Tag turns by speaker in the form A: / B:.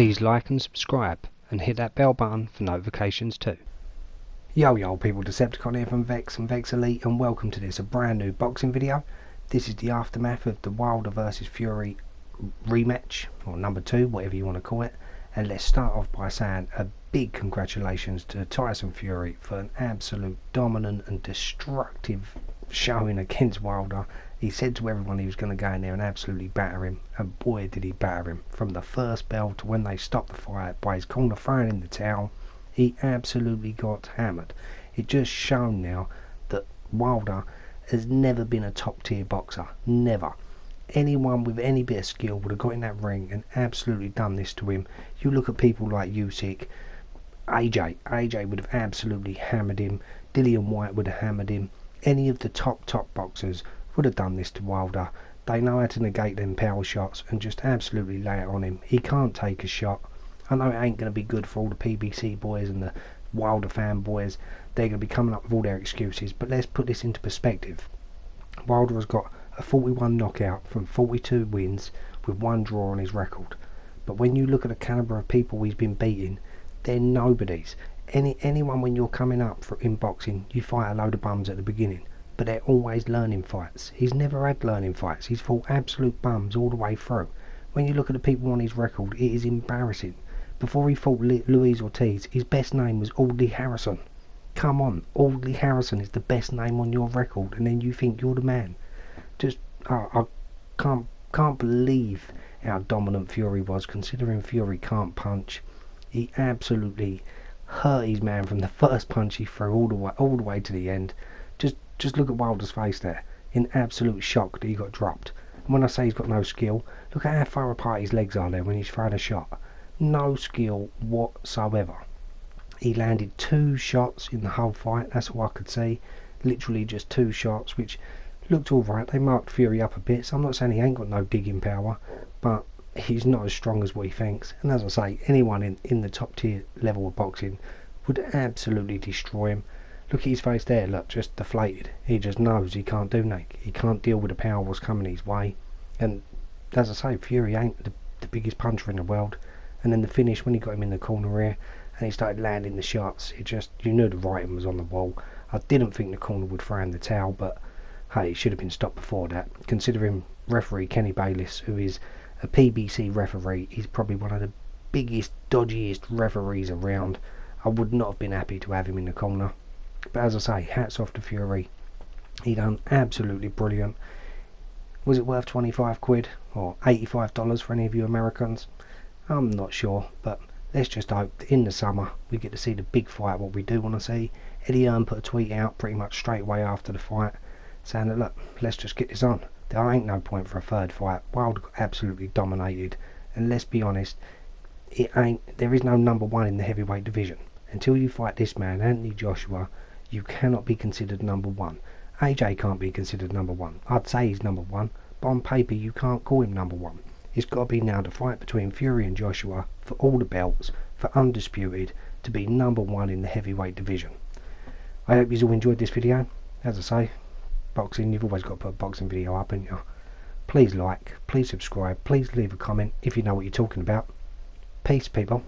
A: Please like and subscribe and hit that bell button for notifications too. Yo people, Decepticon here from Vex and Vex Elite, and welcome to this, a brand new boxing video. This is the aftermath of the Wilder vs Fury rematch, or number 2, whatever you want to call it. And let's start off by saying a big congratulations to Tyson Fury for an absolute dominant and destructive showing against Wilder. He said to everyone he was going to go in there and absolutely batter him, and boy did he batter him. From the first bell to when they stopped the fight, by his corner throwing in the towel, he absolutely got hammered. It just shown now that Wilder has never been a top tier boxer, never. Anyone with any bit of skill would have got in that ring and absolutely done this to him. You look at people like Usyk, AJ would have absolutely hammered him, Dillian White would have hammered him. Any of the top boxers would have done this to Wilder. They know how to negate them power shots and just absolutely lay it on him. He can't take a shot. I know it ain't going to be good for all the PBC boys and the Wilder fanboys. They're going to be coming up with all their excuses, but let's put this into perspective. Wilder has got a 41 knockout from 42 wins with 1 draw on his record. But when you look at the calibre of people he's been beating, they're nobodies. Anyone when you're coming up in boxing, you fight a load of bums at the beginning, but they're always learning fights. He's never had learning fights. He's fought absolute bums all the way through. When you look at the people on his record, it is embarrassing. Before he fought Luis Ortiz, his best name was Audley Harrison. Come on, Audley Harrison is the best name on your record, and then you think you're the man. Just, I can't believe how dominant Fury was, considering Fury can't punch. He absolutely hurt his man from the first punch he threw all the way to the end. Just look at Wilder's face there, in absolute shock that he got dropped. And when I say he's got no skill, look at how far apart his legs are there when he's throwing a shot. No skill whatsoever. He landed 2 shots in the whole fight, that's all I could see. Literally just 2 shots, which looked alright. They marked Fury up a bit, so I'm not saying he ain't got no digging power, but he's not as strong as what he thinks. And as I say, anyone in the top tier level of boxing would absolutely destroy him. Look at his face there, look, just deflated. He just knows he can't do nothing. He can't deal with the power what's coming his way. And as I say, Fury ain't the biggest puncher in the world. And then the finish, when he got him in the corner here and he started landing the shots, you knew the writing was on the wall. I didn't think the corner would throw in the towel, but hey, it should have been stopped before that. Considering referee Kenny Bayliss, who is a PBC referee, he's probably one of the biggest, dodgiest referees around. I would not have been happy to have him in the corner. But as I say, hats off to Fury. He done absolutely brilliant. Was it worth 25 quid or $85 for any of you Americans? I'm not sure, but let's just hope that in the summer we get to see the big fight, what we do want to see. Eddie Hearn put a tweet out pretty much straight away after the fight saying that, look, let's just get this on. There ain't no point for a third fight. Wilder got absolutely dominated, and let's be honest, there is no number 1 in the heavyweight division. Until you fight this man, Anthony Joshua, you cannot be considered number 1. AJ can't be considered number 1. I'd say he's number 1, but on paper you can't call him number 1. It's got to be now the fight between Fury and Joshua for all the belts, for undisputed, to be number 1 in the heavyweight division. I hope you all enjoyed this video. As I say, boxing, you've always got to put a boxing video up, haven't you? Please like, please subscribe, please leave a comment if you know what you're talking about. Peace, people.